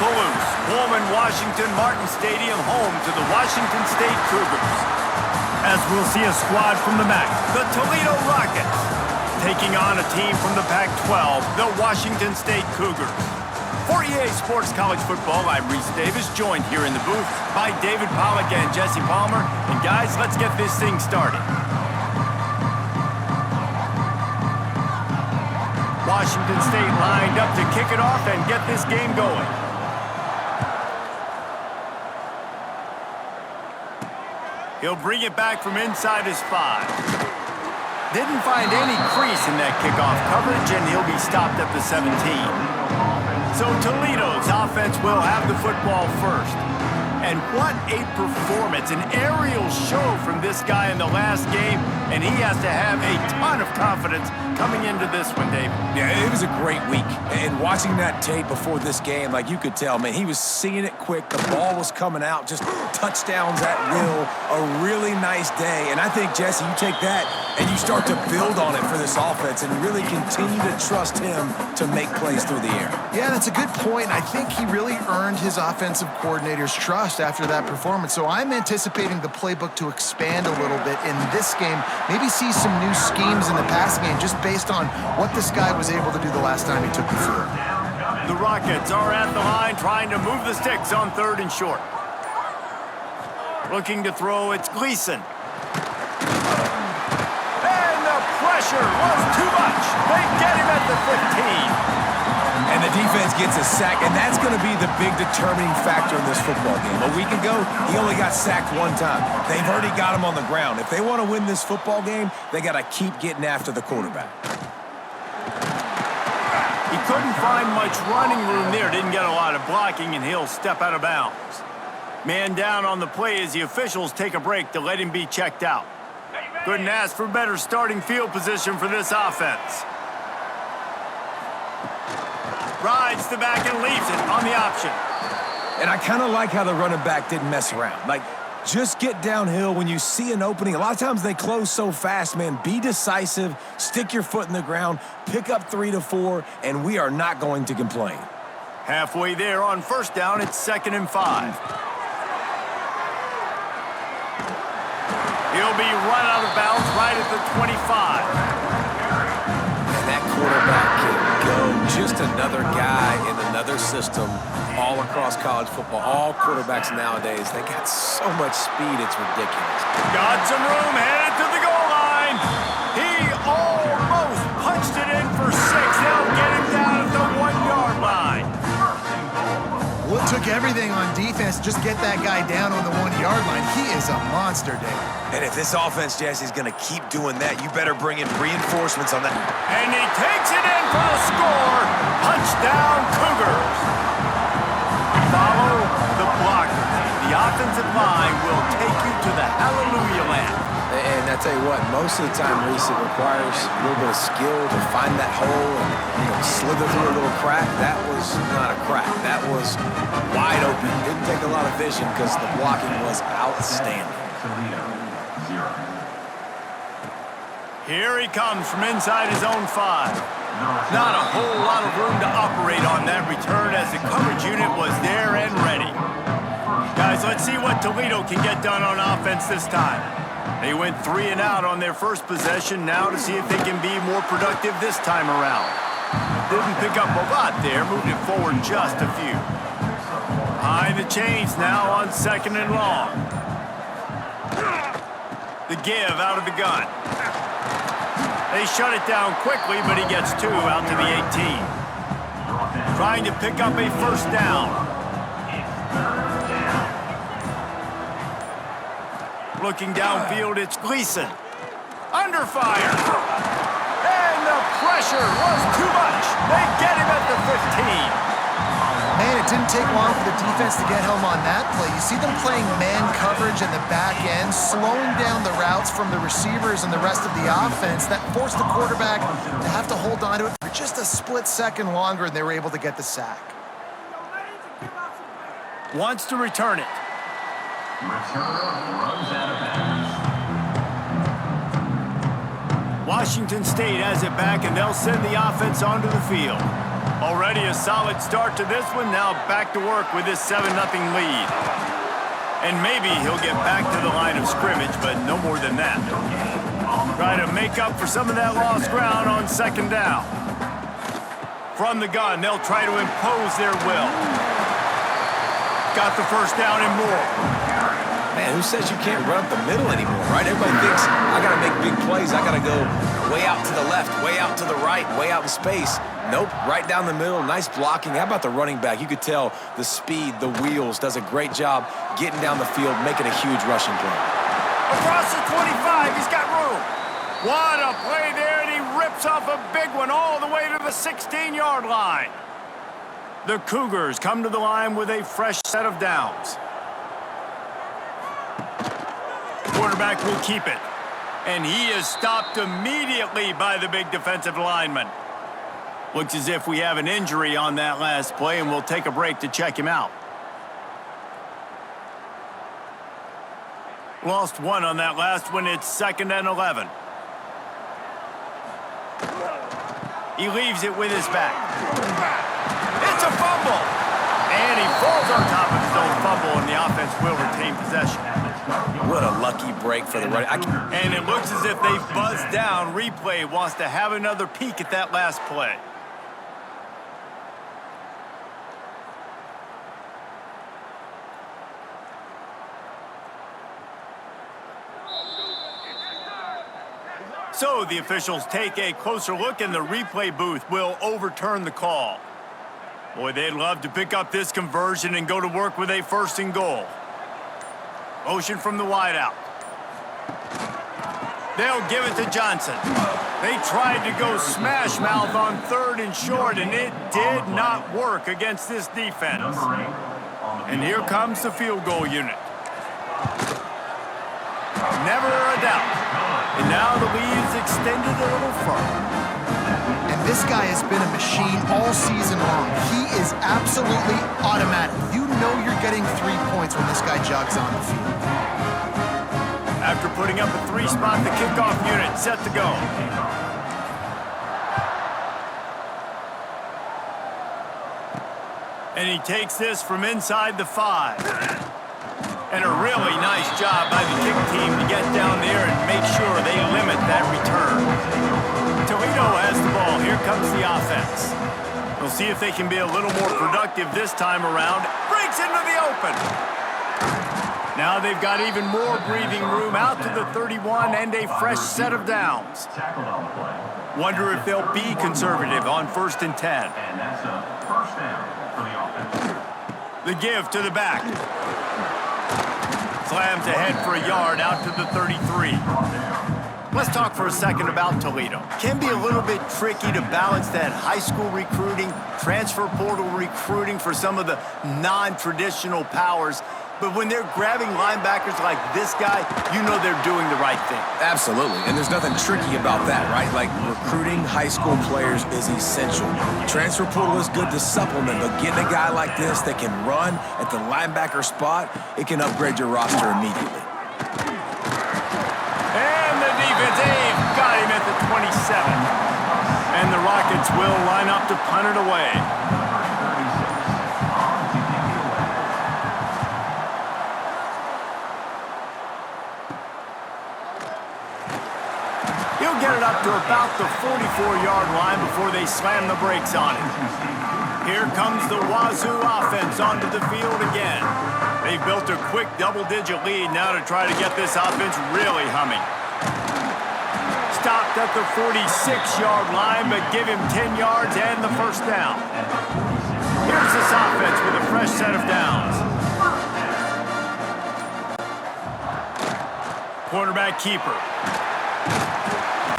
Palouse, Pullman Washington Martin Stadium, home to the Washington State Cougars. As we'll see a squad from the MAC, the Toledo Rockets, taking on a team from the Pac-12, the Washington State Cougars. For EA Sports College Football, I'm Reese Davis, joined here in the booth by David Pollack and Jesse Palmer. And guys, let's get this thing started. Washington State lined up to kick it off and get this game going. He'll bring it back from inside his 5. Didn't find any crease in that kickoff coverage, and he'll be stopped at the 17. So Toledo's offense will have the football first. And what a performance, an aerial show from this guy in the last game, and he has to have a ton of confidence coming into this one, Dave. Yeah, it was a great week. And watching that tape before this game, like you could tell, man, he was seeing it quick. The ball was coming out, just touchdowns at will. A really nice day. And I think, Jesse, you take that and you start to build on it for this offense and really continue to trust him to make plays through the air. Yeah, that's a good point. I think he really earned his offensive coordinator's trust after that performance. So I'm anticipating the playbook to expand a little bit in this game. Maybe see some new schemes in the passing game just based on what this guy was able to do the last time he took the field. The Rockets are at the line trying to move the sticks on 3rd and short. Looking to throw, it's Gleason. And the pressure was too much. They get him at the 15. And the defense gets a sack, and that's going to be the big determining factor in this football game. A week ago, he only got sacked 1 time. They've already got him on the ground. If they want to win this football game, they got to keep getting after the quarterback. He couldn't find much running room there, didn't get a lot of blocking, and he'll step out of bounds. Man down on the play as the officials take a break to let him be checked out. Couldn't ask for better starting field position for this offense. Rides the back and leaves it on the option. And I kind of like how the running back didn't mess around. Like, just get downhill when you see an opening. A lot of times they close so fast, man. Be decisive, stick your foot in the ground, pick up 3 to 4, and we are not going to complain. Halfway there on 1st down, it's 2nd and 5. He'll be run out of bounds right at the 25. And that quarterback can go. Just another guy in another system all across college football. All quarterbacks nowadays, they got so much speed, it's ridiculous. Got some room, headed to the goal line. He almost punched it in for 6. They'll get him down at the 1-yard line. Well, it took everything on defense to just get that guy down on the 1-yard line. He is a monster, Dave. And if this offense, Jesse, is going to keep doing that, you better bring in reinforcements on that. And he takes it in for the score. Touchdown, Cougars. Follow the blockers. The offensive line will take you to the hallelujah land. And I tell you what, most of the time, Reese, it requires a little bit of skill to find that hole and slither through a little crack. That was not a crack. That was wide open. Didn't take a lot of vision because the blocking was outstanding. Here he comes from inside his own 5. Not a whole lot of room to operate on that return as the coverage unit was there and ready. Guys, let's see what Toledo can get done on offense this time. They went 3 and out on their first possession, now to see if they can be more productive this time around. Didn't pick up a lot there, moved it forward just a few. Behind the chains now on 2nd and long. The give out of the gun. They shut it down quickly, but he gets 2 out to the 18. Trying to pick up a 1st down. Looking downfield, it's Gleason. Under fire. And the pressure was too much. They get him at the 15. Man, it didn't take long for the defense to get home on that play. You see them playing man coverage in the back end, slowing down the routes from the receivers and the rest of the offense. That forced the quarterback to have to hold on to it for just a split second longer, and they were able to get the sack. Wants to return it. Washington State has it back, and they'll send the offense onto the field. Already a solid start to this one. Now back to work with this 7-0 lead. And maybe he'll get back to the line of scrimmage, but no more than that. Try to make up for some of that lost ground on second down. From the gun, they'll try to impose their will. Got the first down and more. Man, who says you can't run up the middle anymore, right? Everybody thinks, I got to make big plays. I got to go way out to the left, way out to the right, way out in space. Nope, right down the middle, nice blocking. How about the running back? You could tell the speed, the wheels, does a great job getting down the field, making a huge rushing play. Across the 25, he's got room. What a play there, and he rips off a big one all the way to the 16-yard line. The Cougars come to the line with a fresh set of downs. Quarterback will keep it. And he is stopped immediately by the big defensive lineman. Looks as if we have an injury on that last play, and we'll take a break to check him out. Lost one on that last one. It's 2nd and 11. He leaves it with his back. It's a fumble. And he falls on top of his own fumble, and the offense will retain possession. What a lucky break for the running. And it looks as if they've buzzed down. Replay wants to have another peek at that last play. So the officials take a closer look, and the replay booth will overturn the call. Boy, they'd love to pick up this conversion and go to work with a 1st and goal. Motion from the wideout. They'll give it to Johnson. They tried to go smash mouth on 3rd and short, and it did not work against this defense. And here comes the field goal unit. Never a doubt. And now the lead is extended a little further. And this guy has been a machine all season long. He is absolutely automatic. You know you're getting 3 points when this guy jogs on the field. After putting up a 3-spot, the kickoff unit set to go. And he takes this from inside the 5. And a really nice job by the kick team to get down there and make sure they limit that return. Toledo has the ball. Here comes the offense. We'll see if they can be a little more productive this time around. Breaks into the open. Now they've got even more breathing room out to the 31 and a fresh set of downs. Wonder if they'll be conservative on 1st and 10. And that's a 1st down for the offense. The give to the back. Slams ahead for a yard out to the 33. Let's talk for a second about Toledo. Can be a little bit tricky to balance that high school recruiting, transfer portal recruiting for some of the non-traditional powers. But when they're grabbing linebackers like this guy, you know they're doing the right thing. Absolutely, and there's nothing tricky about that, right? Like, recruiting high school players is essential. Transfer portal is good to supplement, but getting a guy like this that can run at the linebacker spot, it can upgrade your roster immediately. And the defense, they've got him at the 27. And the Rockets will line up to punt it away. He'll get it up to about the 44-yard line before they slam the brakes on it. Here comes the Wazoo offense onto the field again. They've built a quick double-digit lead now to try to get this offense really humming. Stopped at the 46-yard line, but give him 10 yards and the 1st down. Here's this offense with a fresh set of downs. Quarterback keeper.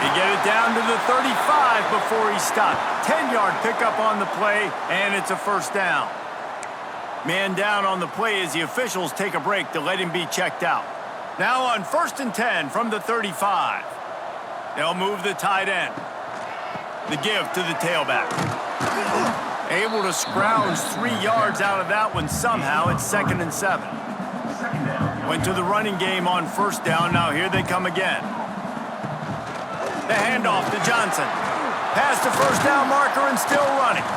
They get it down to the 35 before he stopped. 10-yard pickup on the play, and it's a 1st down. Man down on the play as the officials take a break to let him be checked out. Now on 1st and 10 from the 35. They'll move the tight end. The give to the tailback. Able to scrounge 3 yards out of that one somehow. It's 2nd and 7. Went to the running game on 1st down. Now here they come again. The handoff to Johnson. Past the 1st down marker and still running.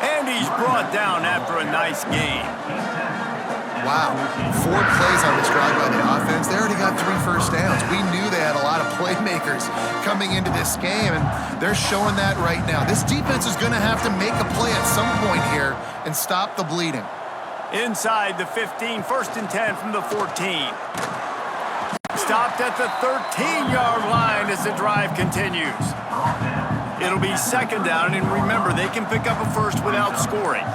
And he's brought down after a nice gain. Wow, 4 plays on this drive by the offense. They already got 3 first downs. We knew they had a lot of playmakers coming into this game, and they're showing that right now. This defense is going to have to make a play at some point here and stop the bleeding. Inside the 15, 1st and 10 from the 14. Stopped at the 13-yard line as the drive continues. It'll be 2nd down, and remember, they can pick up a first without scoring.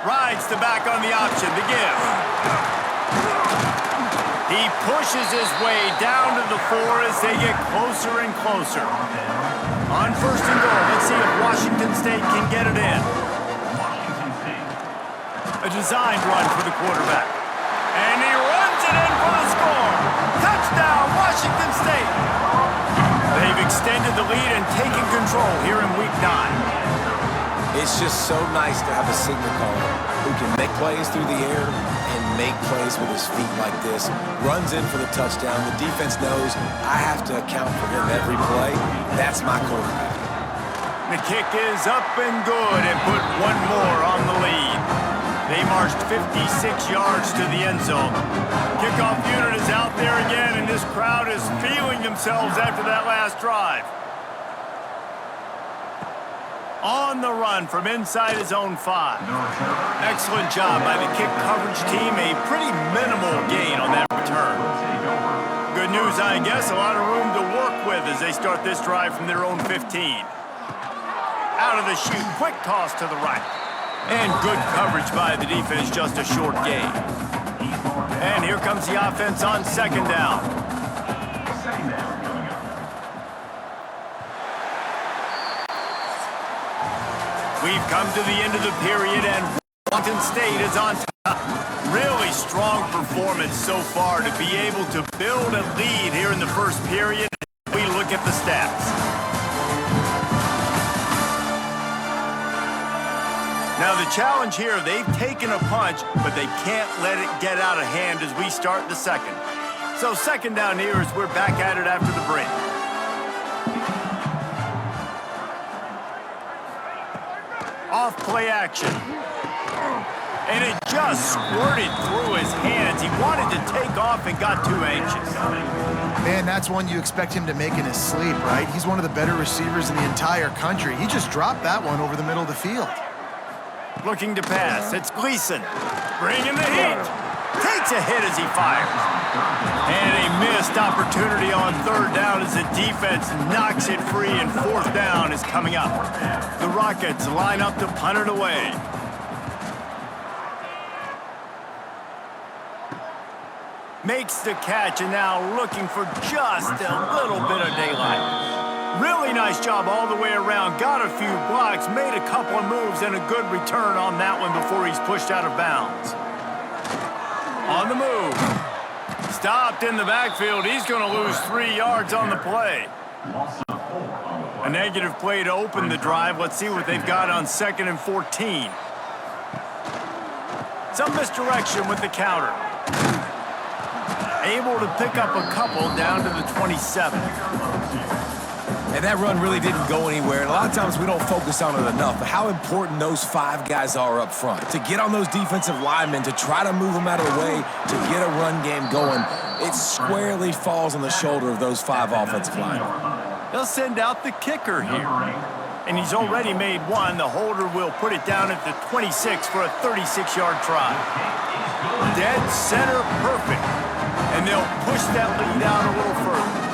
Rides the back on the option to give. He pushes his way down to the 4 as they get closer and closer. On 1st and goal, let's see if Washington State can get it in. A designed run for the quarterback. And he runs it in for the score. Touchdown, Washington State. They've extended the lead and taken control here in Week 9. It's just so nice to have a signal caller who can make plays through the air and make plays with his feet like this. Runs in for the touchdown. The defense knows I have to account for him every play. That's my quarterback. The kick is up and good and put one more on the lead. They marched 56 yards to the end zone. Kickoff unit is out there again, and this crowd is feeling themselves after that last drive. On the run from inside his own 5. Excellent job by the kick coverage team. A pretty minimal gain on that return. Good news, I guess. A lot of room to work with as they start this drive from their own 15. Out of the chute, quick toss to the right. And good coverage by the defense, just a short gain. And here comes the offense on 2nd down. We've come to the end of the period, and Washington State is on top. Really strong performance so far to be able to build a lead here in the 1st period. We look at the stats. Now the challenge here, they've taken a punch, but they can't let it get out of hand as we start the 2nd. So 2nd down here as we're back at it after the break. Off play action. And it just squirted through his hands. He wanted to take off and got too anxious. Man, that's one you expect him to make in his sleep, right? He's one of the better receivers in the entire country. He just dropped that one over the middle of the field. Looking to pass. It's Gleason. Bringing the heat. Takes a hit as he fires. And a missed opportunity on 3rd down as the defense knocks it free, and 4th down is coming up. The Rockets line up to punt it away. Makes the catch, and now looking for just a little bit of daylight. Really nice job all the way around. Got a few blocks, made a couple of moves, and a good return on that one before he's pushed out of bounds. On the move. Stopped in the backfield. He's going to lose 3 yards on the play. A negative play to open the drive. Let's see what they've got on 2nd and 14. Some misdirection with the counter. Able to pick up a couple down to the 27. And that run really didn't go anywhere. And a lot of times we don't focus on it enough, but how important those 5 guys are up front. To get on those defensive linemen, to try to move them out of the way, to get a run game going, it squarely falls on the shoulder of those 5 offensive linemen. They'll send out the kicker here. And he's already made one. The holder will put it down at the 26 for a 36-yard try. Dead center perfect. And they'll push that lead out a little further.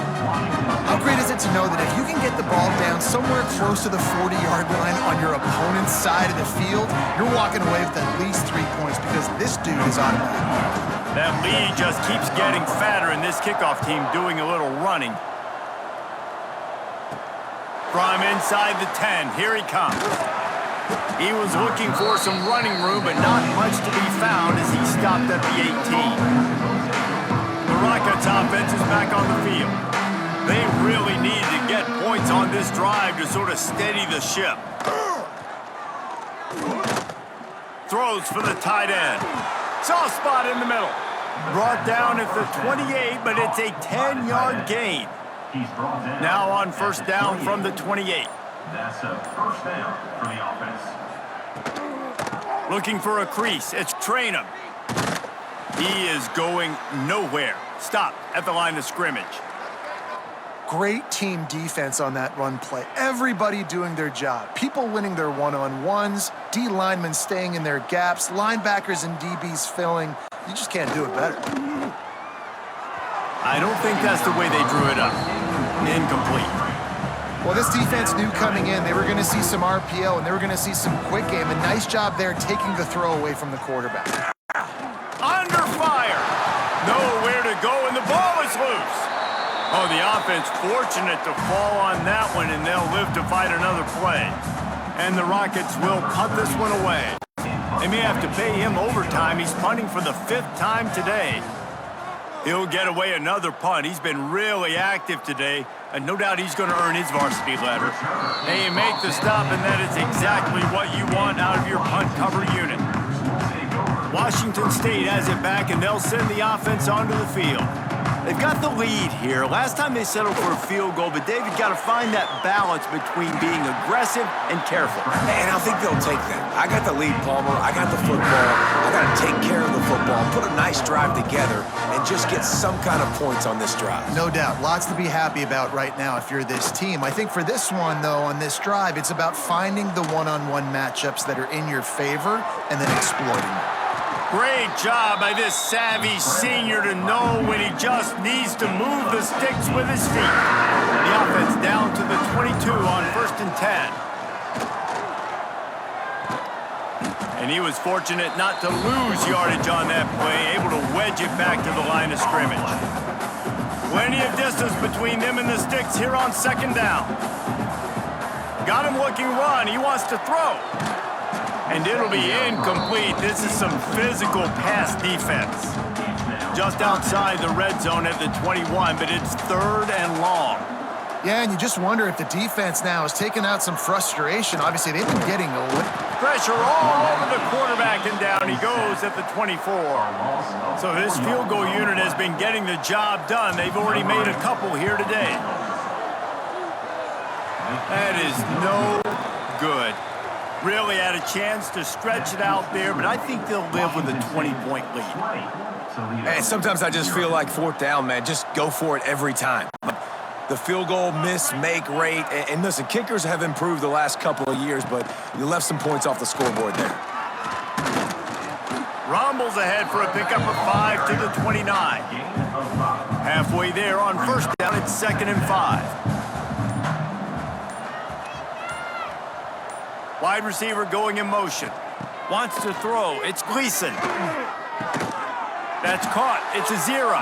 How great is it to know that if you can get the ball down somewhere close to the 40-yard line on your opponent's side of the field, you're walking away with at least 3 points because this dude is automatic. That lead just keeps getting fatter, and this kickoff team doing a little running. From inside the 10, here he comes. He was looking for some running room, but not much to be found as he stopped at the 18. The Rockets offense is back on the field. They really need to get points on this drive to sort of steady the ship. Throws for the tight end. Soft spot in the middle. Brought down at the 28, but it's a 10-yard gain. Now on 1st down from the 28. That's a first down for the offense. Looking for a crease. It's Trainum. He is going nowhere. Stop at the line of scrimmage. Great team defense on that run play. Everybody doing their job. People winning their one-on-ones, D linemen staying in their gaps, linebackers and DBs filling. You just can't do it better. I don't think that's the way they drew it up. Incomplete. Well, this defense knew coming in they were going to see some RPO and they were going to see some quick game. A nice job there taking the throw away from the quarterback. Under fire. Nowhere to go, and the ball is loose. Oh, the offense fortunate to fall on that one, and they'll live to fight another play. And the Rockets will punt this one away. They may have to pay him overtime. He's punting for the 5th time today. He'll get away another punt. He's been really active today, and no doubt he's going to earn his varsity letter. They make the stop, and that is exactly what you want out of your punt cover unit. Washington State has it back, and they'll send the offense onto the field. They've got the lead here. Last time they settled for a field goal, but David got to find that balance between being aggressive and careful. And I think they'll take that. I got the lead, Palmer. I got the football. I got to take care of the football, put a nice drive together, and just get some kind of points on this drive. No doubt. Lots to be happy about right now if you're this team. I think for this one, though, on this drive, it's about finding the one-on-one matchups that are in your favor and then exploiting them. Great job by this savvy senior to know when he just needs to move the sticks with his feet. The offense down to the 22 on 1st and 10. And he was fortunate not to lose yardage on that play, able to wedge it back to the line of scrimmage. Plenty of distance between them and the sticks here on 2nd down. Got him looking run. He wants to throw. And it'll be incomplete. This is some physical pass defense. Just outside the red zone at the 21, but it's 3rd and long. Yeah, and you just wonder if the defense now is taking out some frustration. Obviously, they've been getting a little pressure all over the quarterback, and down he goes at the 24. So this field goal unit has been getting the job done. They've already made a couple here today. That is no good. Really had a chance to stretch it out there, but I think they'll live with a 20-point lead. And sometimes I just feel like 4th down, man. Just go for it every time. The field goal miss-make rate. And listen, kickers have improved the last couple of years, but you left some points off the scoreboard there. Rumbles ahead for a pickup of 5 to the 29. Halfway there on 1st down, it's 2nd and 5. Wide receiver going in motion. Wants to throw. It's Gleason. That's caught. It's a 0.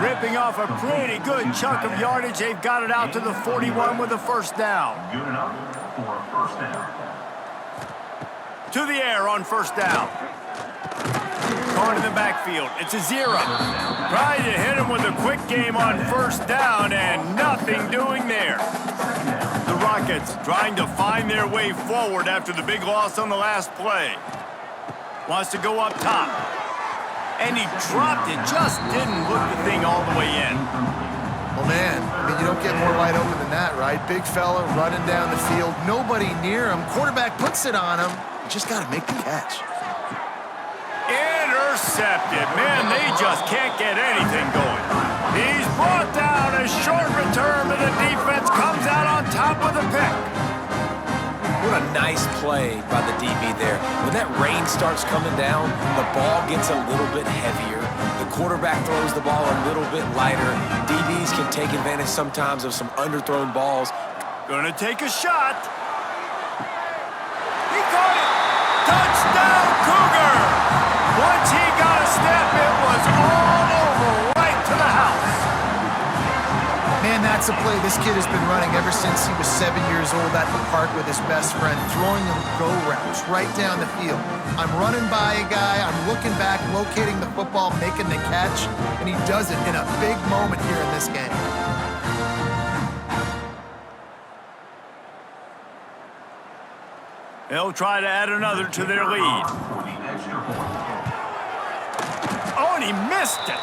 Ripping off a pretty good chunk of yardage. They've got it out to the 41 with a 1st down. Good enough for a first down. To the air on 1st down. Caught in the backfield. It's a 0. Tried to hit him with a quick game on 1st down, and nothing doing there. The Rockets trying to find their way forward after the big loss on the last play. Wants to go up top. And he dropped it. Just didn't look the thing all the way in. Well, man, I mean, you don't get more wide open than that, right? Big fella running down the field. Nobody near him. Quarterback puts it on him. You just got to make the catch. Intercepted. Man, they just can't get anything going. He's brought down. A short return, but the defense comes out on top with a pick. What a nice play by the DB there. When that rain starts coming down, the ball gets a little bit heavier. The quarterback throws the ball a little bit lighter. DBs can take advantage sometimes of some underthrown balls. Gonna take a shot. He caught it. Touchdown, Cougar. Once he got a step, it was all over, right to the house. Man, that's a play this kid has been running ever since he was 7 years old at the park with his best friend, throwing them go routes right down the field. I'm running by a guy, I'm looking back, locating the football, making the catch, and he does it in a big moment here in this game. They'll try to add another to their lead. Oh, and he missed it.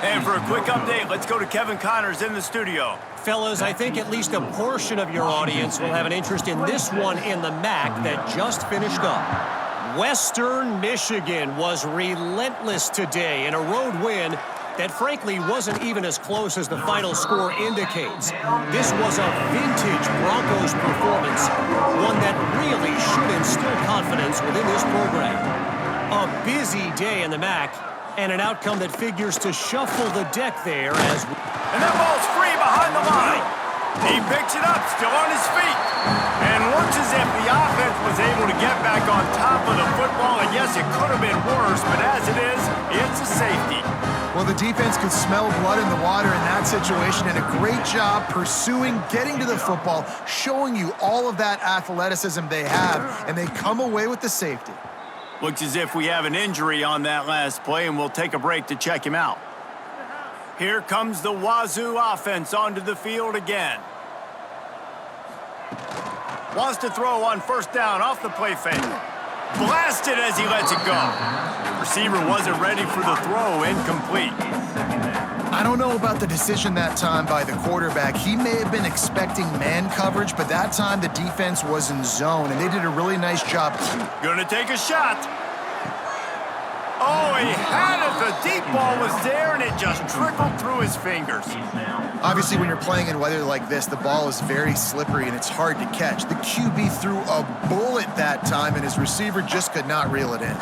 And for a quick update, let's go to Kevin Connors in the studio. Fellas, I think at least a portion of your audience will have an interest in this one in the MAC that just finished up. Western Michigan was relentless today in a road win that frankly wasn't even as close as the final score indicates. This was a vintage Broncos performance, one that really should instill confidence within this program. A busy day in the MAC, and an outcome that figures to shuffle the deck there as... And that ball's free behind the line. He picks it up, still on his feet. And looks as if the offense was able to get back on top of the football. And yes, it could have been worse, but as it is, it's a safety. Well, the defense could smell blood in the water in that situation, and a great job pursuing, getting to the football, showing you all of that athleticism they have, and they come away with the safety. Looks as if we have an injury on that last play, and we'll take a break to check him out. Here comes the Wazoo offense onto the field again. Wants to throw on first down off the play fake. Blasted as he lets it go. Receiver wasn't ready for the throw, incomplete. I don't know about the decision that time by the quarterback. He may have been expecting man coverage, but that time the defense was in zone, and they did a really nice job. Gonna take a shot. Oh, he had it. The deep ball was there, and it just trickled through his fingers. Obviously, when you're playing in weather like this, the ball is very slippery, and it's hard to catch. The QB threw a bullet that time, and his receiver just could not reel it in.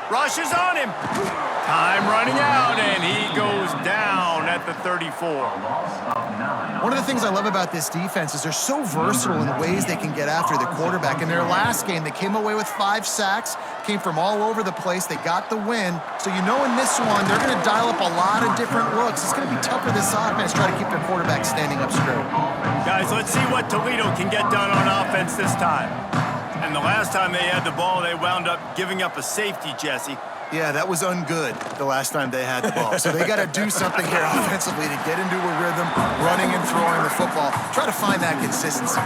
Rushes on him. Time running out, and he goes down at the 34. One of the things I love about this defense is they're so versatile in the ways they can get after the quarterback. In their last game, they came away with 5 sacks, came from all over the place. They got the win. So you know in this one, they're going to dial up a lot of different looks. It's going to be tough for this offense to try to keep their quarterback standing up straight. Guys, let's see what Toledo can get done on offense this time. And the last time they had the ball, they wound up giving up a safety, Jesse. Yeah, that was ungood the last time they had the ball. So they got to do something here offensively to get into a rhythm, running and throwing the football. Try to find that consistency.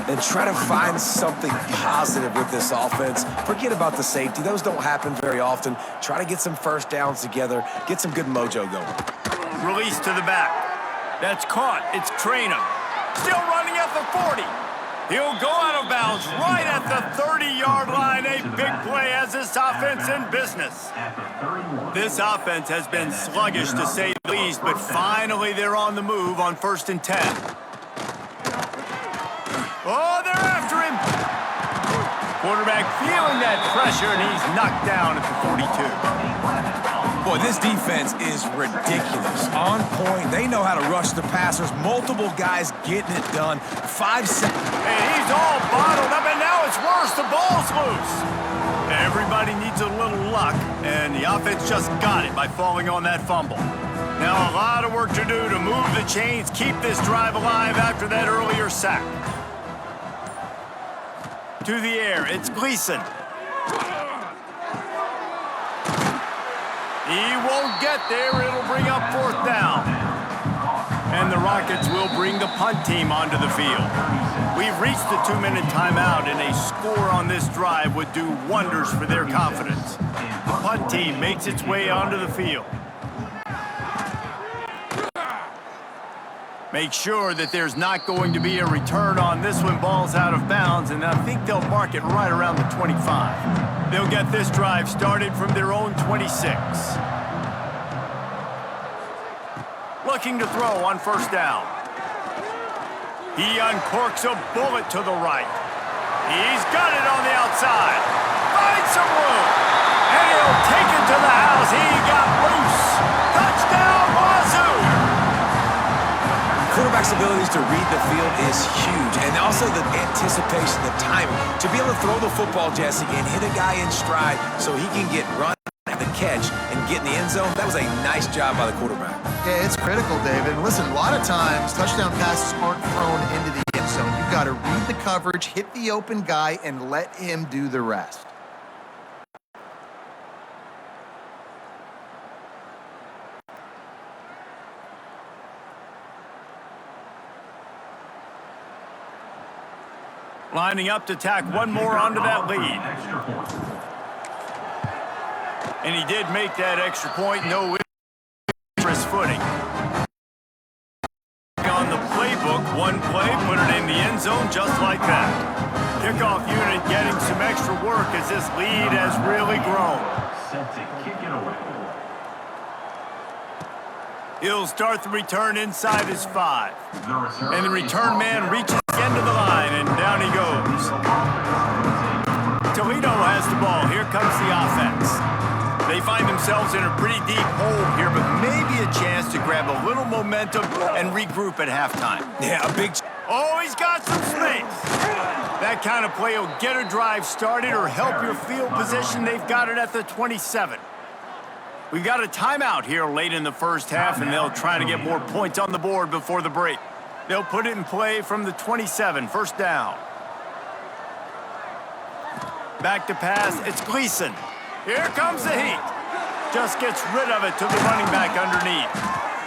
And try to find something positive with this offense. Forget about the safety. Those don't happen very often. Try to get some first downs together. Get some good mojo going. Release to the back. That's caught. It's Traynham. Still running at the 40. He'll go out of bounds right at the 30-yard line. A big play has this offense in business. This offense has been sluggish to say the least, but finally they're on the move on 1st and 10. Oh, they're after him. Quarterback feeling that pressure, and he's knocked down at the 42. Boy, this defense is ridiculous. On point. They know how to rush the passers. Multiple guys getting it done. 5 seconds. And he's all bottled up, and now it's worse. The ball's loose. Everybody needs a little luck, and the offense just got it by falling on that fumble. Now a lot of work to do to move the chains, keep this drive alive after that earlier sack. To the air, it's Gleason. He won't get there. It'll bring up 4th down. And the Rockets will bring the punt team onto the field. We've reached the 2-minute timeout, and a score on this drive would do wonders for their confidence. The punt team makes its way onto the field. Make sure that there's not going to be a return on this when ball's out of bounds, and I think they'll mark it right around the 25. They'll get this drive started from their own 26. Looking to throw on 1st down. He uncorks a bullet to the right. He's got it on the outside. Finds some room. And he'll take it to the house. He got loose. Touchdown, Wazoo! Quarterback's abilities to read the field is huge, and also the anticipation, the timing. To be able to throw the football, Jesse, and hit a guy in stride so he can get run at the catch and get in the end zone, that was a nice job by the quarterback. Yeah, it's critical, David. Listen, a lot of times, touchdown passes aren't thrown into the end zone. You've got to read the coverage, hit the open guy, and let him do the rest. Lining up to tack one more onto that lead. And he did make that extra point, no interest footing. On the playbook, one play, put it in the end zone just like that. Kickoff unit getting some extra work as this lead has really grown. Set to kick it away. He'll start the return inside his 5. And the return man reaches the end of the line, and down he goes. Toledo has the ball. Here comes the offense. They find themselves in a pretty deep hole here, but maybe a chance to grab a little momentum and regroup at halftime. Yeah, a big... Oh, he's got some space. That kind of play will get a drive started or help your field position. They've got it at the 27. We've got a timeout here late in the first half, and they'll try to get more points on the board before the break. They'll put it in play from the 27, first down. Back to pass, it's Gleason. Here comes the heat. Just gets rid of it to the running back underneath.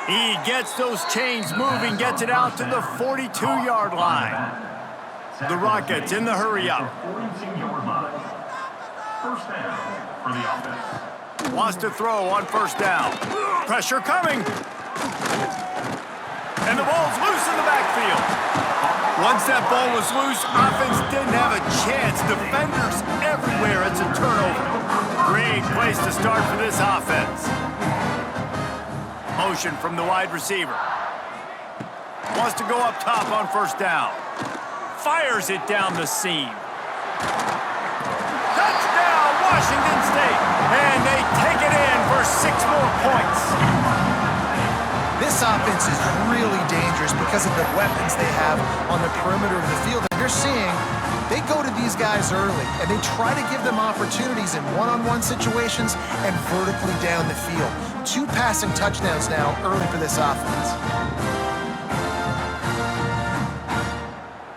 He gets those chains moving, gets it out to the 42-yard line. The Rockets in the hurry up. 42-yard line. First down for the offense. Wants to throw on first down. Pressure coming. And the ball's loose in the backfield. Once that ball was loose, offense didn't have a chance. Defenders everywhere. It's a turnover. Great place to start for this offense. Motion from the wide receiver. Wants to go up top on first down. Fires it down the seam. Touchdown, Washington State. And they take it in for 6 more points. This offense is really dangerous because of the weapons they have on the perimeter of the field. And you're seeing they go to these guys early, and they try to give them opportunities in one-on-one situations and vertically down the field. 2 passing touchdowns now early for this offense.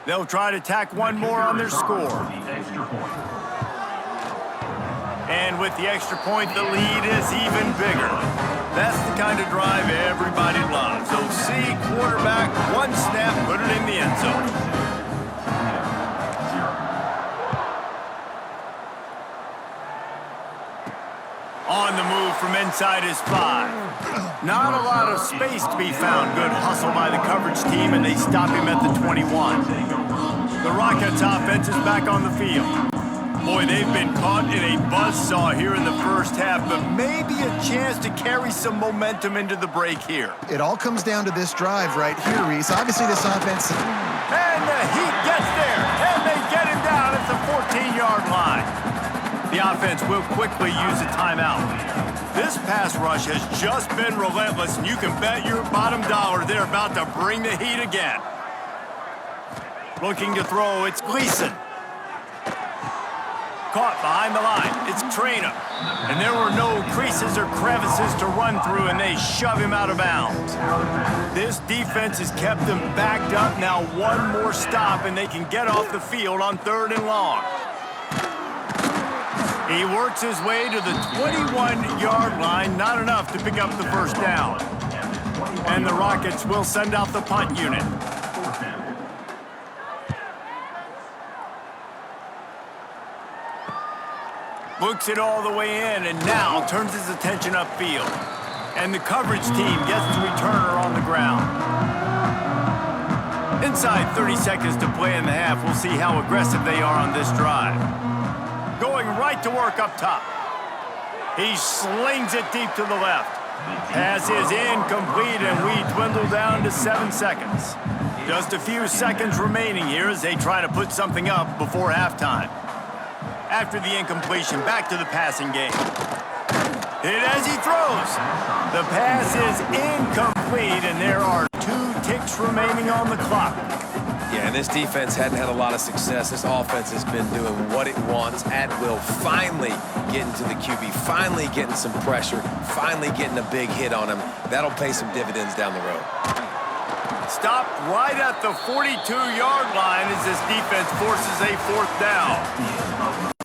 They'll try to tack one more on their score. And with the extra point, the lead is even bigger. That's the kind of drive everybody loves. OC, quarterback, one snap, put it in the end zone. On the move from inside his 5. Not a lot of space to be found. Good hustle by the coverage team, and they stop him at the 21. The Rockets offense is back on the field. Boy, they've been caught in a buzzsaw here in the first half, but maybe a chance to carry some momentum into the break here. It all comes down to this drive right here, Reese. Obviously, this offense... And the Heat gets there, and they get him down at the 14-yard line. The offense will quickly use a timeout. This pass rush has just been relentless, and you can bet your bottom dollar they're about to bring the heat again. Looking to throw, it's Gleason. Caught behind the line, it's Traynor. And there were no creases or crevices to run through, and they shove him out of bounds. This defense has kept them backed up. Now one more stop, and they can get off the field on 3rd and long. He works his way to the 21-yard line, not enough to pick up the first down. And the Rockets will send out the punt unit. Looks it all the way in, and now turns his attention upfield. And the coverage team gets the returner on the ground. Inside 30 seconds to play in the half, we'll see how aggressive they are on this drive. Going right to work up top. He slings it deep to the left. Pass is incomplete, and we dwindle down to 7 seconds. Just a few seconds remaining here as they try to put something up before halftime. After the incompletion, back to the passing game. Hit as he throws. The pass is incomplete, and there are 2 ticks remaining on the clock. Yeah, and this defense hadn't had a lot of success. This offense has been doing what it wants at will. Finally getting to the QB, finally getting some pressure, finally getting a big hit on him. That'll pay some dividends down the road. Stopped right at the 42-yard line as this defense forces a 4th down.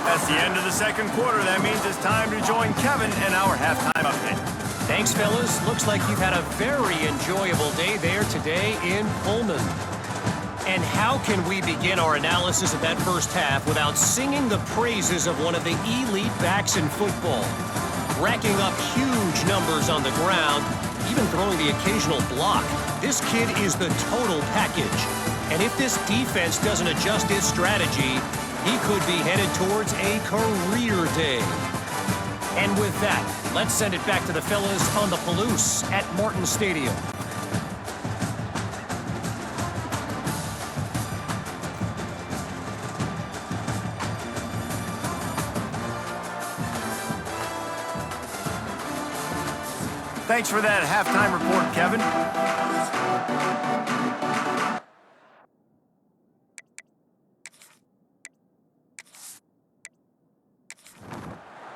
That's the end of the second quarter. That means it's time to join Kevin in our halftime update. Thanks, fellas. Looks like you've had a very enjoyable day there today in Pullman. And how can we begin our analysis of that first half without singing the praises of one of the elite backs in football? racking up huge numbers on the ground, even throwing the occasional block. This kid is the total package. And if this defense doesn't adjust its strategy, he could be headed towards a career day. And with that, let's send it back to the fellas on the Palouse at Martin Stadium. Thanks for that halftime report, Kevin.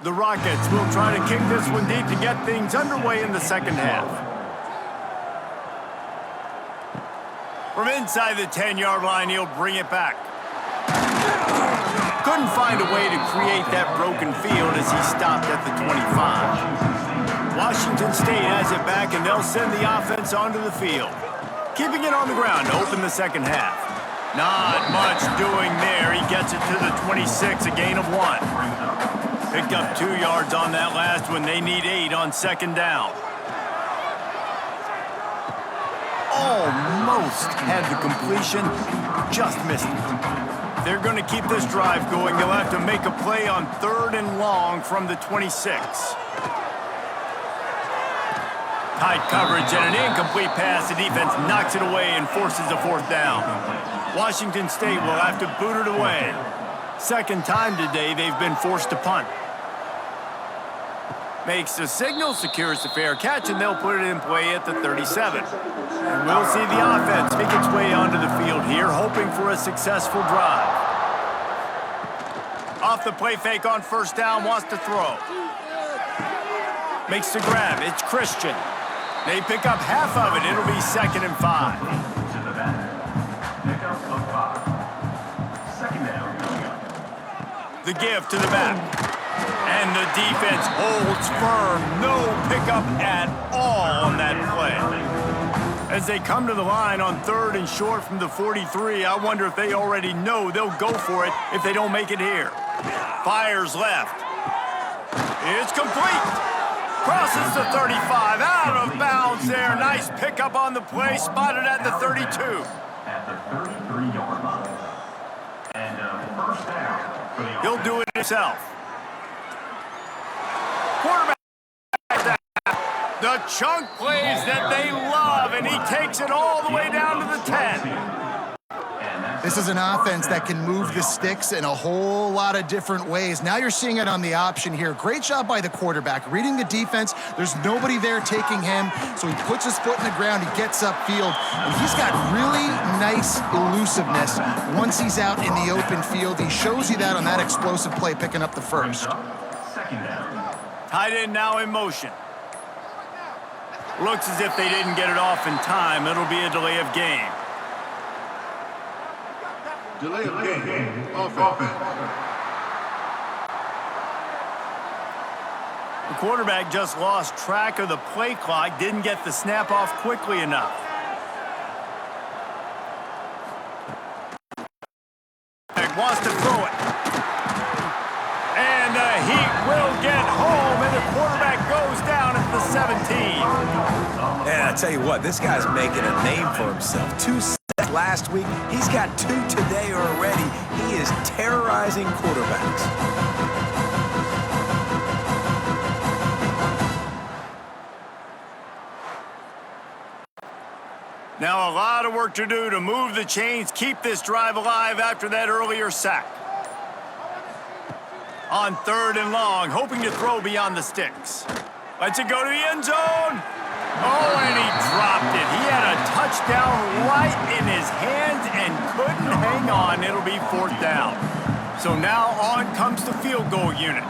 The Rockets will try to kick this one deep to get things underway in the second half. From inside the 10-yard line, he'll bring it back. Couldn't find a way to create that broken field as he stopped at the 25. Washington State has it back, and they'll send the offense onto the field, keeping it on the ground to open the second half. Not much doing there. He gets it to the 26, a gain of 1. Picked up 2 yards on that last one. They need 8 on second down. Almost had the completion, just missed it. They're going to keep this drive going. They'll have to make a play on 3rd and long from the 26. Tight coverage and an incomplete pass. The defense knocks it away and forces a 4th down. Washington State will have to boot it away. Second time today they've been forced to punt. Makes the signal, secures the fair catch, and they'll put it in play at the 37. And we'll see the offense make its way onto the field here, hoping for a successful drive. Off the play fake on 1st down, wants to throw. Makes the grab, it's Christian. They pick up half of it, it'll be 2nd and 5. To the back. Pickup of 5. Second down coming up. The give to the back. And the defense holds firm. No pickup at all on that play. As they come to the line on 3rd and short from the 43, I wonder if they already know they'll go for it if they don't make it here. Fires left. It's complete. Crosses the 35, out of bounds there. Nice pickup on the play, spotted at the 32. At the 33-yard line. And first down for the He'll do it himself. Quarterback down. The chunk plays that they love, and he takes it all the way down to the 10. This is an offense that can move the sticks in a whole lot of different ways. Now you're seeing it on the option here. Great job by the quarterback. Reading the defense, there's nobody there taking him, so he puts his foot in the ground, he gets upfield, and he's got really nice elusiveness once he's out in the open field. He shows you that on that explosive play, picking up the first. Second down. Tight end now in motion. Looks as if they didn't get it off in time. It'll be a delay of game. Delay of game. Offense. The quarterback just lost track of the play clock, didn't get the snap off quickly enough. Wants to throw it. And the Heat will get home, and the quarterback goes down at the 17. And I tell you what, this guy's making a name for himself. 2 sacks last week. He's got 2 today already. He is terrorizing quarterbacks. Now a lot of work to do to move the chains, keep this drive alive after that earlier sack. On 3rd and long, hoping to throw beyond the sticks. Lets it go to the end zone. Oh, and he dropped it. He had a touchdown right in his hands and couldn't hang on. It'll be 4th down. So now on comes the field goal unit.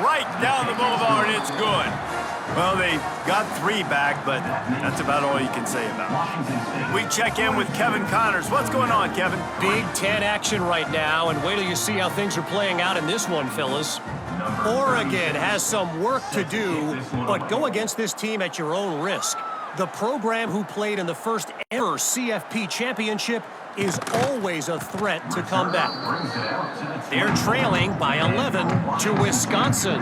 Right down the boulevard, it's good. Well, they got 3 back, but that's about all you can say about it. We check in with Kevin Connors. What's going on, Kevin? Big Ten action right now, and wait till you see how things are playing out in this one, fellas. Oregon has some work to do, but go against this team at your own risk. The program who played in the first ever CFP championship is always a threat to come back. They're trailing by 11 to Wisconsin.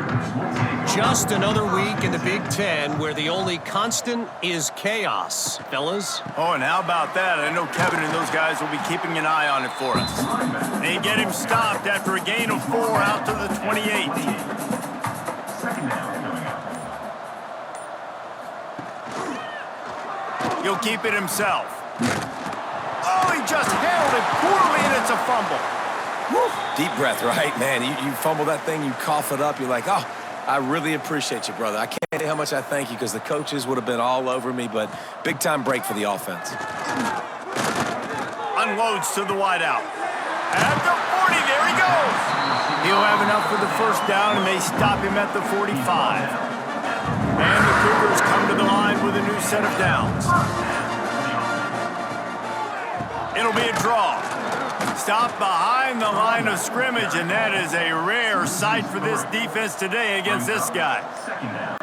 Just another week in the Big Ten where the only constant is chaos, fellas. Oh, and how about that? I know Kevin and those guys will be keeping an eye on it for us. They get him stopped after a gain of 4 out to the 28. Second down coming up. He'll keep it himself. Oh, he just handled it poorly, and it's a fumble. Woo. Deep breath, right? Man, you fumble that thing, you cough it up, you're like, oh, I really appreciate you, brother. I can't tell you how much I thank you because the coaches would have been all over me, but big-time break for the offense. Unloads to the wideout. At the 40, there he goes. He'll have enough for the first down, and they stop him at the 45. And the Cougars come to the line with a new set of downs. It'll be a draw. Stop behind the line of scrimmage, and that is a rare sight for this defense today against this guy. Second down.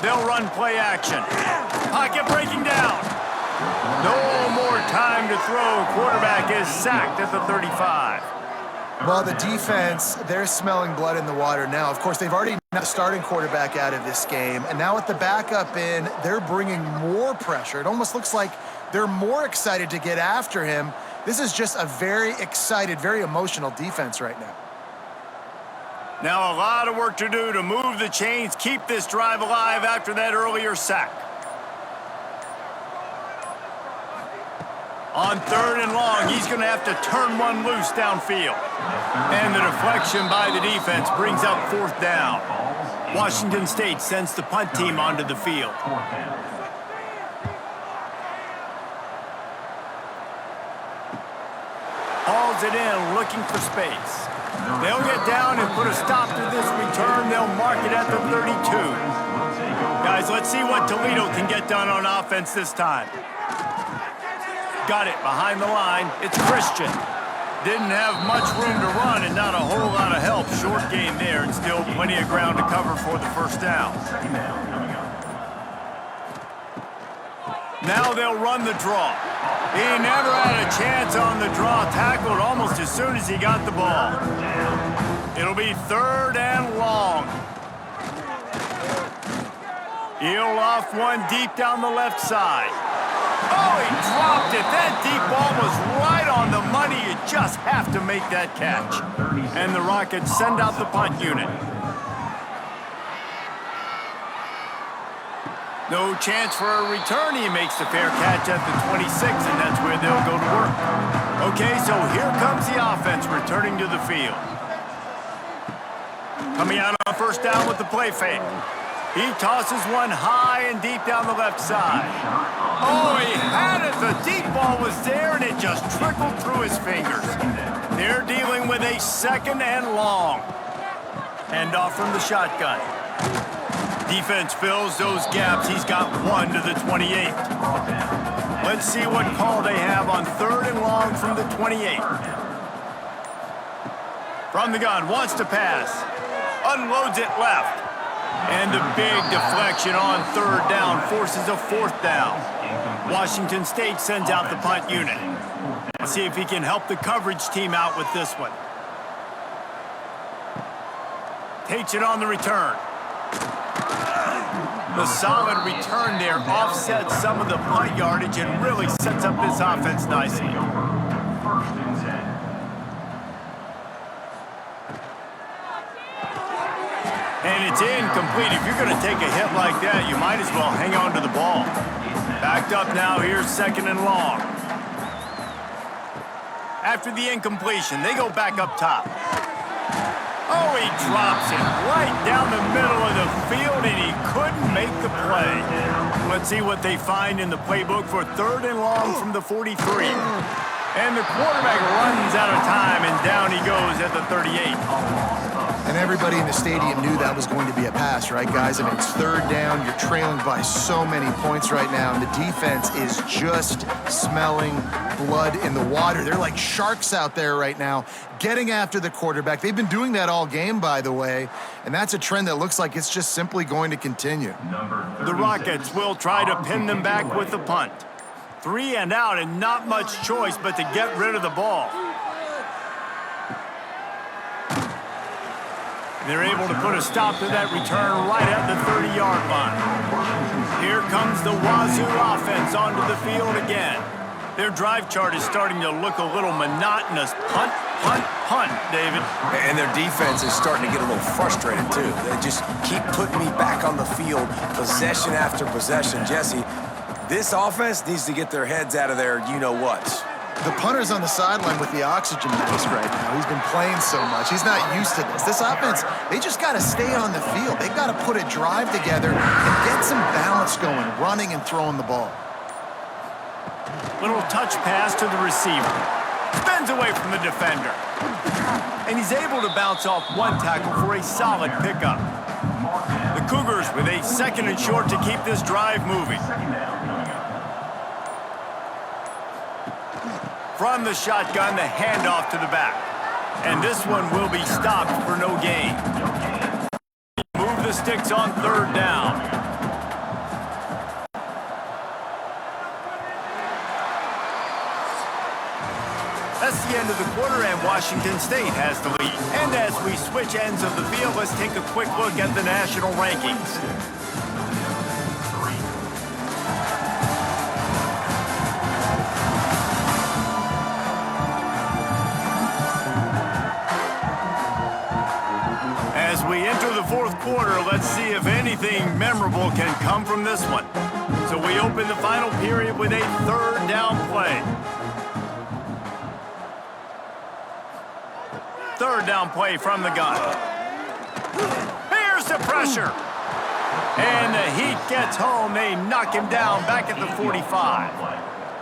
They'll run play action. Pocket breaking down. No more time to throw. Quarterback is sacked at the 35. Well, the defense, they're smelling blood in the water now. Of course, they've already knocked the starting quarterback out of this game, and now with the backup in, they're bringing more pressure. It almost looks like they're more excited to get after him. This is just a very excited, very emotional defense right now. Now a lot of work to do to move the chains, keep this drive alive after that earlier sack. On 3rd and long, he's going to have to turn one loose downfield. And the deflection by the defense brings up 4th down. Washington State sends the punt team onto the field. Hauls it in, looking for space. They'll get down and put a stop to this return. They'll mark it at the 32. Guys, let's see what Toledo can get done on offense this time. Got it behind the line. It's Christian. Didn't have much room to run and not a whole lot of help. Short game there and still plenty of ground to cover for the first down. Now they'll run the draw. He never had a chance on the draw. Tackled almost as soon as he got the ball. It'll be 3rd and long. He'll off one deep down the left side. Oh, he dropped it. That deep ball was right on the money. You just have to make that catch. And the Rockets send out the punt unit. No chance for a return. He makes the fair catch at the 26, and that's where they'll go to work. Okay, so here comes the offense returning to the field. Coming out on 1st down with the play fake. He tosses one high and deep down the left side. Oh, he had it. The deep ball was there, and it just trickled through his fingers. They're dealing with a 2nd and long. Hand off from the shotgun. Defense fills those gaps. He's got 1 to the 28. Let's see what call they have on 3rd and long from the 28. From the gun, wants to pass. Unloads it left. And the big deflection on 3rd down forces a 4th down. Washington State sends out the punt unit. Let's see if he can help the coverage team out with this one. Takes it on the return. The solid return there offsets some of the punt yardage and really sets up this offense nicely. And it's incomplete. If you're going to take a hit like that, you might as well hang on to the ball. Backed up now, here's 2nd and long. After the incompletion, they go back up top. Oh, he drops it right down the middle of the field, and he couldn't make the play. Let's see what they find in the playbook for 3rd and long from the 43. And the quarterback runs out of time, and down he goes at the 38. And everybody in the stadium knew that was going to be a pass, right, guys? I mean, it's third down. You're trailing by so many points right now, and the defense is just smelling blood in the water. They're like sharks out there right now, getting after the quarterback. They've been doing that all game, by the way, and that's a trend that looks like it's just simply going to continue. The Rockets will try to pin them back with the punt. 3 and out, and not much choice but to get rid of the ball. They're able to put a stop to that return right at the 30-yard line. Here comes the Wazoo offense onto the field again. Their drive chart is starting to look a little monotonous. Punt, punt, punt, David. And their defense is starting to get a little frustrated, too. They just keep putting me back on the field, possession after possession. Jesse, this offense needs to get their heads out of their you-know-whats. The punter's on the sideline with the oxygen mask right now. He's been playing so much. He's not used to this. This offense, they just got to stay on the field. They've got to put a drive together and get some balance going, running and throwing the ball. Little touch pass to the receiver. Spins away from the defender. And he's able to bounce off one tackle for a solid pickup. The Cougars with a 2nd and short to keep this drive moving. From the shotgun, the handoff to the back. And this one will be stopped for no gain. Move the sticks on 3rd down. That's the end of the quarter, and Washington State has the lead. And as we switch ends of the field, let's take a quick look at the national rankings. As we enter the 4th quarter, let's see if anything memorable can come from this one. So we open the final period with a 3rd down play. 3rd down play from the gun. Here's the pressure. And the Heat gets home. They knock him down back at the 45.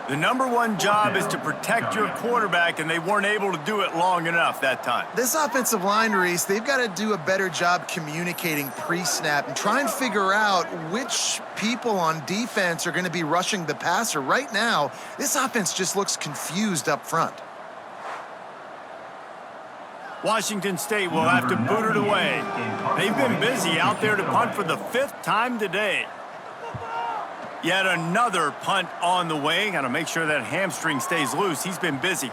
The #1 job is to protect your quarterback, and they weren't able to do it long enough that time. This offensive line, Reese, they've got to do a better job communicating pre-snap and try and figure out which people on defense are going to be rushing the passer. Right now, this offense just looks confused up front. Washington State will have to boot it away. They've been busy out there to punt for the 5th time today. Yet another punt on the way. Got to make sure that hamstring stays loose. He's been busy.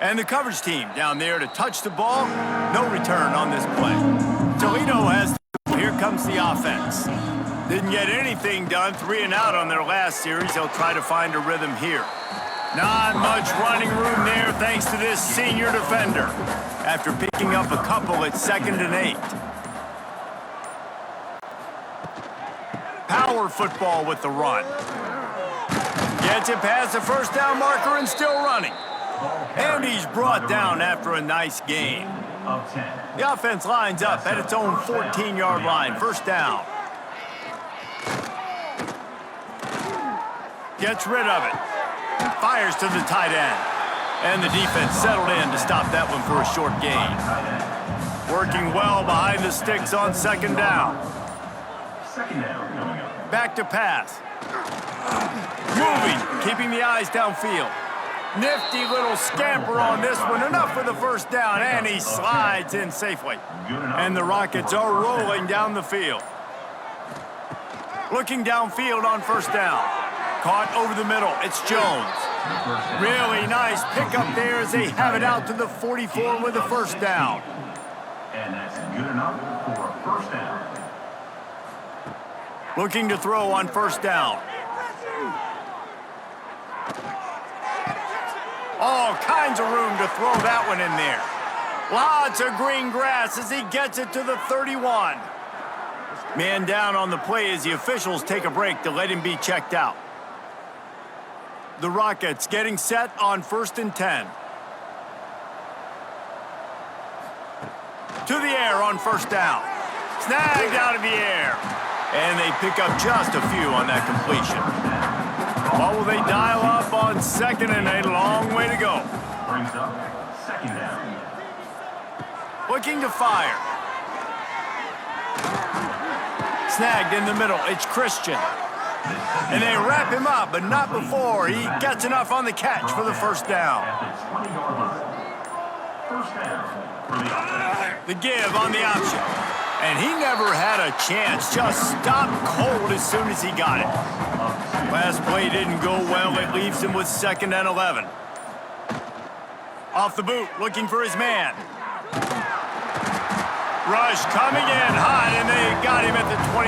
And the coverage team down there to touch the ball. No return on this play. Toledo has the... Here comes the offense. Didn't get anything done. 3 and out on their last series. They'll try to find a rhythm here. Not much running room there thanks to this senior defender. After picking up a couple at 2nd and 8. Power football with the run. Gets it past the 1st down marker and still running. And he's brought down after a nice gain. The offense lines up at its own 14-yard line. 1st down. Gets rid of it. Fires to the tight end. And the defense settled in to stop that one for a short gain. Working well behind the sticks on 2nd down. Back to pass. Moving, keeping the eyes downfield. Nifty little scamper on this one. Enough for the 1st down, and he slides in safely. And the Rockets are rolling down the field. Looking downfield on 1st down. Caught over the middle. It's Jones. Really nice pickup there as they have it out to the 44 with the 1st down. And that's good enough for a 1st down. Looking to throw on 1st down. All kinds of room to throw that one in there. Lots of green grass as he gets it to the 31. Man down on the play as the officials take a break to let him be checked out. The Rockets getting set on 1st and 10. To the air on 1st down. Snagged out of the air. And they pick up just a few on that completion. What will they dial up on 2nd and a long way to go? Brings up Second down. Looking to fire. Snagged in the middle. It's Christian. And they wrap him up, but not before he gets enough on the catch for the first down. At the 20-yard line. First down for the offense. The give on the option. And he never had a chance. Just stopped cold as soon as he got it. Last play didn't go well. It leaves him with 2nd and 11. Off the boot, looking for his man. Rush coming in hot, and they got him at the 29.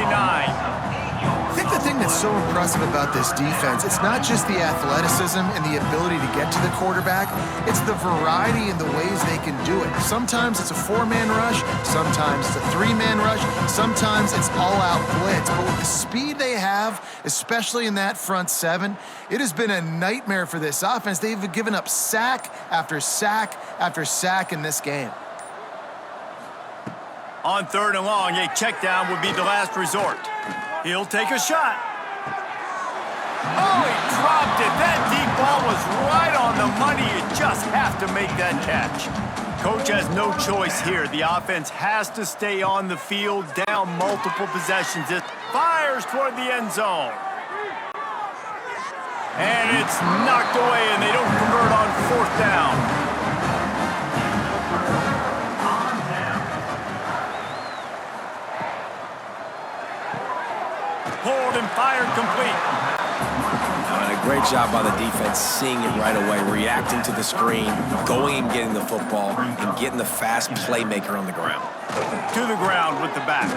I think the thing that's so impressive about this defense, it's not just the athleticism and the ability to get to the quarterback, it's the variety in the ways they can do it. Sometimes it's a 4-man rush, sometimes it's a 3-man rush, sometimes it's all-out blitz. But with the speed they have, especially in that front 7, it has been a nightmare for this offense. They've given up sack after sack after sack in this game. On 3rd and long, a check down would be the last resort. He'll take a shot. Oh, he dropped it. That deep ball was right on the money. You just have to make that catch. Coach has no choice here. The offense has to stay on the field, down multiple possessions. It fires toward the end zone. And it's knocked away, and they don't convert on 4th down. Pulled and fired complete. A great job by the defense, seeing it right away, reacting to the screen, going and getting the football, and getting the fast playmaker on the ground. To the ground with the back.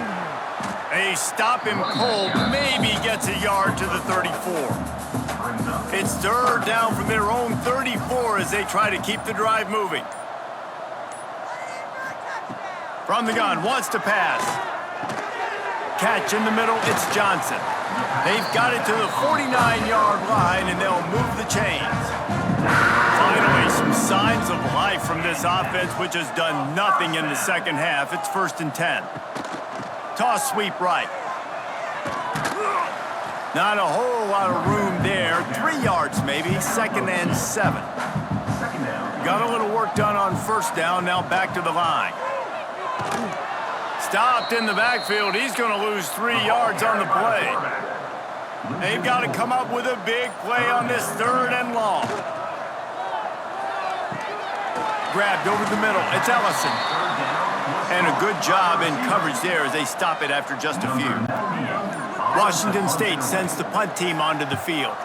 They stop him cold, maybe gets a yard to the 34. It's 3rd down from their own 34 as they try to keep the drive moving. From the gun, wants to pass. Catch in the middle, it's Johnson. They've got it to the 49-yard line, and they'll move the chains. Finally, some signs of life from this offense, which has done nothing in the second half. It's 1st and 10. Toss sweep right. Not a whole lot of room there. 3 yards maybe, 2nd and 7. Got a little work done on 1st down, now back to the line. Stopped in the backfield. He's going to lose 3 yards on the play. They've got to come up with a big play on this 3rd and long. Grabbed over the middle. It's Ellison. And a good job in coverage there as they stop it after just a few. Washington State sends the punt team onto the field.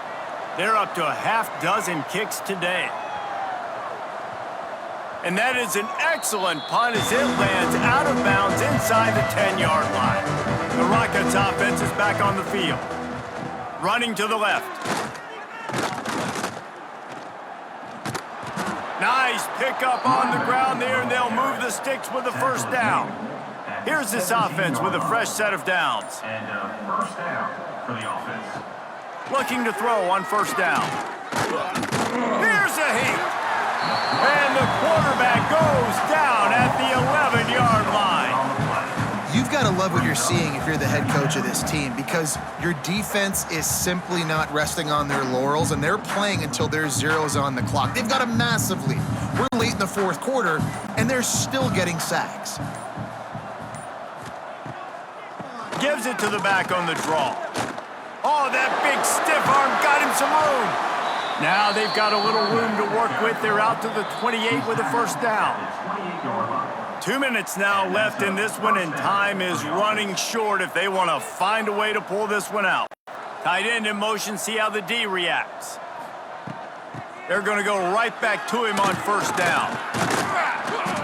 They're up to a half-dozen kicks today. And that is an excellent punt as it lands out of bounds inside the 10-yard line. The Rockets offense is back on the field. Running to the left. Nice pickup on the ground there, and they'll move the sticks with the 1st down. Here's this offense with a fresh set of downs. And 1st down for the offense. Looking to throw on 1st down. Here's a heat. And the quarterback goes down at the 11-yard line. You've got to love what you're seeing if you're the head coach of this team, because your defense is simply not resting on their laurels, and they're playing until there's zeros on the clock. They've got a massive lead. We're late in the 4th quarter, and they're still getting sacks. Gives it to the back on the draw. Oh, that big stiff arm got him some room. Now they've got a little room to work with. They're out to the 28 with a 1st down. 2 minutes now left in this one, and time is running short if they want to find a way to pull this one out. Tight end in motion, see how the D reacts. They're going to go right back to him on 1st down.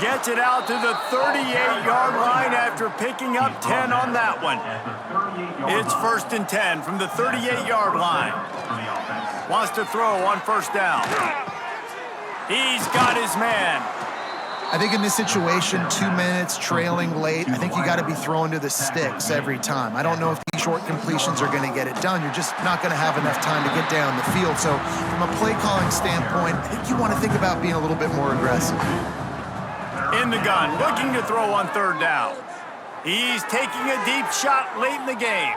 Gets it out to the 38-yard line after picking up 10 on that one. It's 1st and 10 from the 38-yard line. Wants to throw on 1st down. He's got his man. I think in this situation, 2 minutes, trailing late, I think you got to be throwing to the sticks every time. I don't know if these short completions are going to get it done. You're just not going to have enough time to get down the field. So from a play calling standpoint, I think you want to think about being a little bit more aggressive. In the gun, looking to throw on 3rd down. He's taking a deep shot late in the game.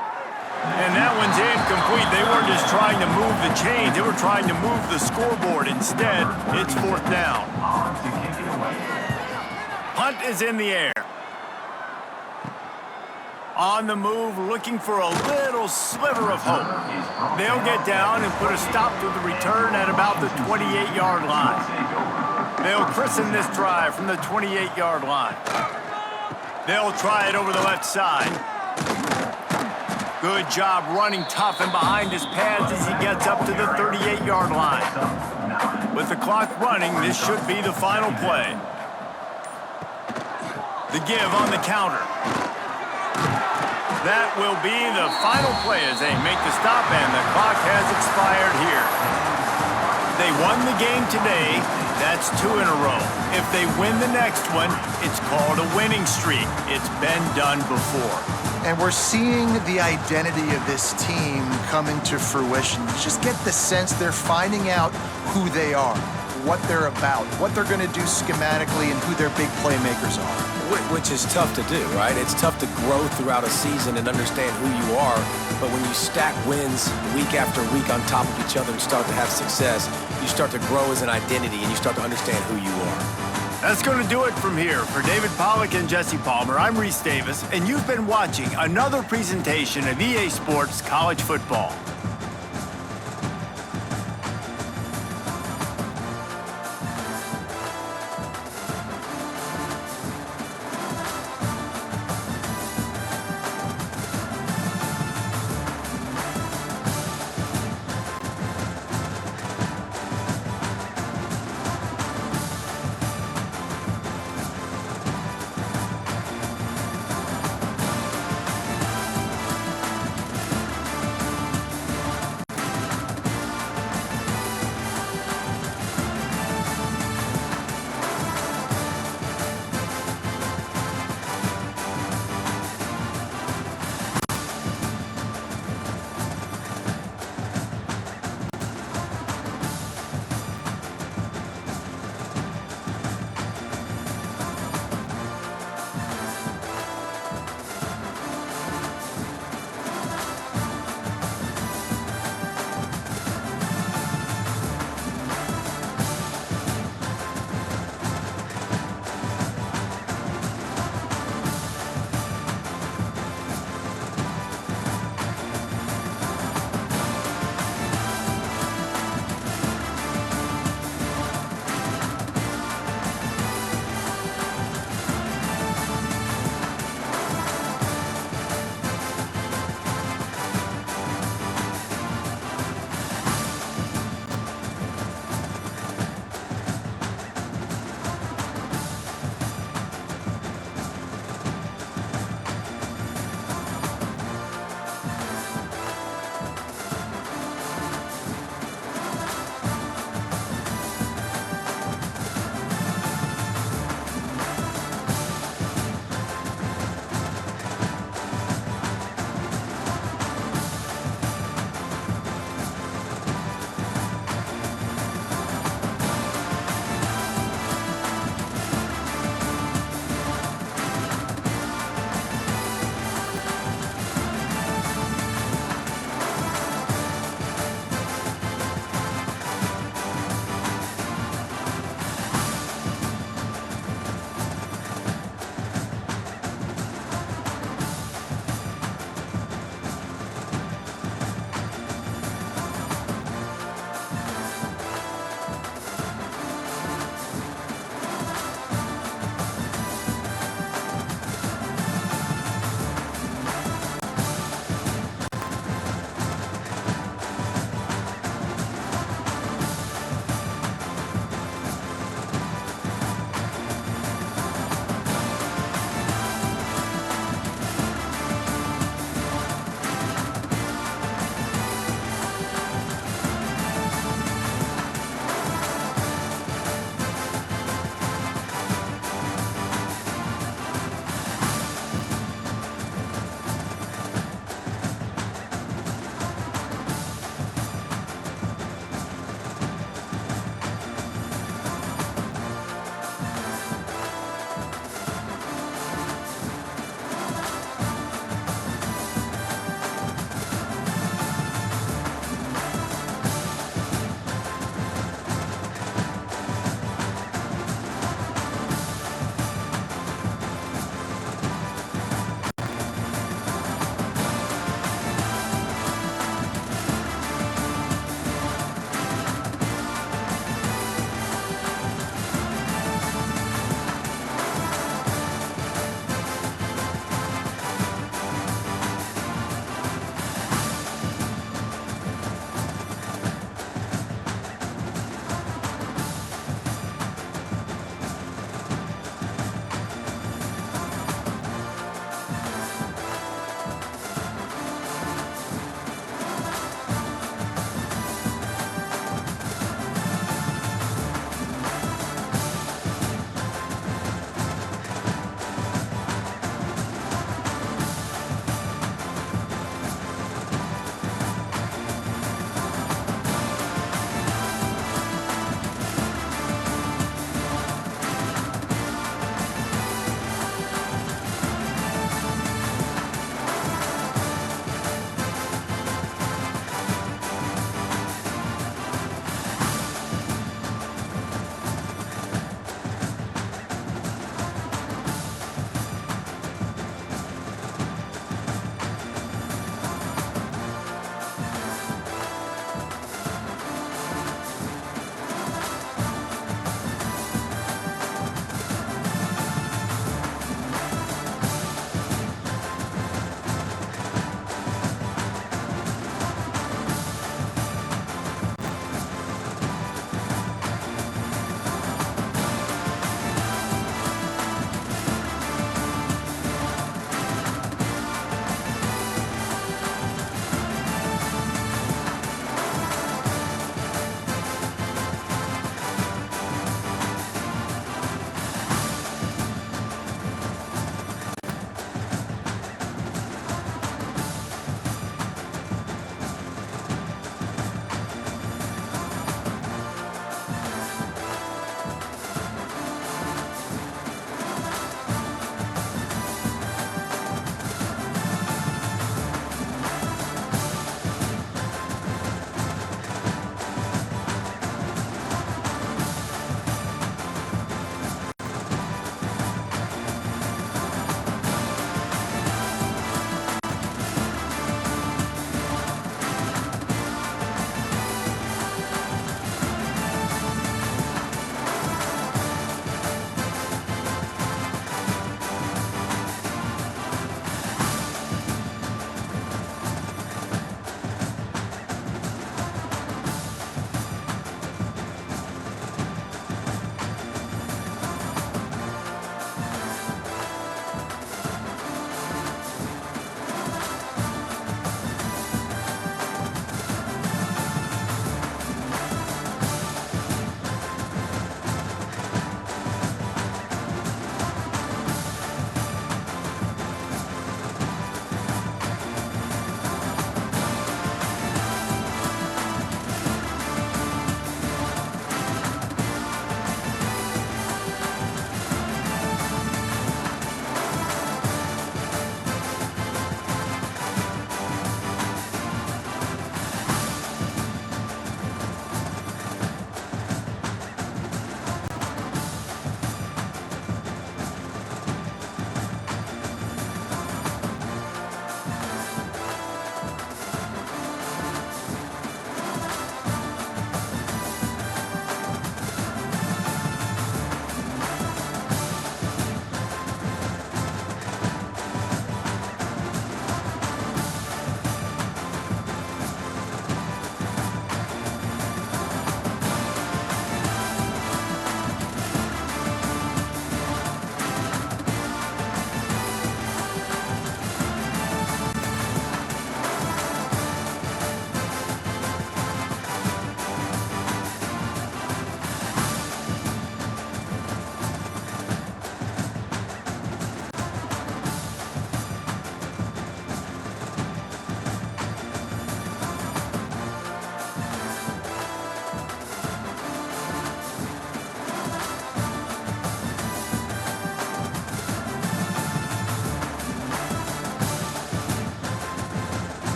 And that one's incomplete. They weren't just trying to move the chains. They were trying to move the scoreboard. Instead, it's 4th down. Punt is in the air. On the move, looking for a little sliver of hope. They'll get down and put a stop to the return at about the 28-yard line. They'll christen this drive from the 28-yard line. They'll try it over the left side. Good job running tough and behind his pads as he gets up to the 38-yard line. With the clock running, this should be the final play. The give on the counter. That will be the final play as they make the stop, and the clock has expired here. They won the game today. That's 2 in a row. If they win the next one, it's called a winning streak. It's been done before. And we're seeing the identity of this team coming to fruition. You just get the sense they're finding out who they are, what they're about, what they're going to do schematically, and who their big playmakers are. Which is tough to do, right? It's tough to grow throughout a season and understand who you are. But when you stack wins week after week on top of each other and start to have success, you start to grow as an identity and you start to understand who you are. That's going to do it from here. For David Pollack and Jesse Palmer, I'm Reese Davis, and you've been watching another presentation of EA Sports College Football.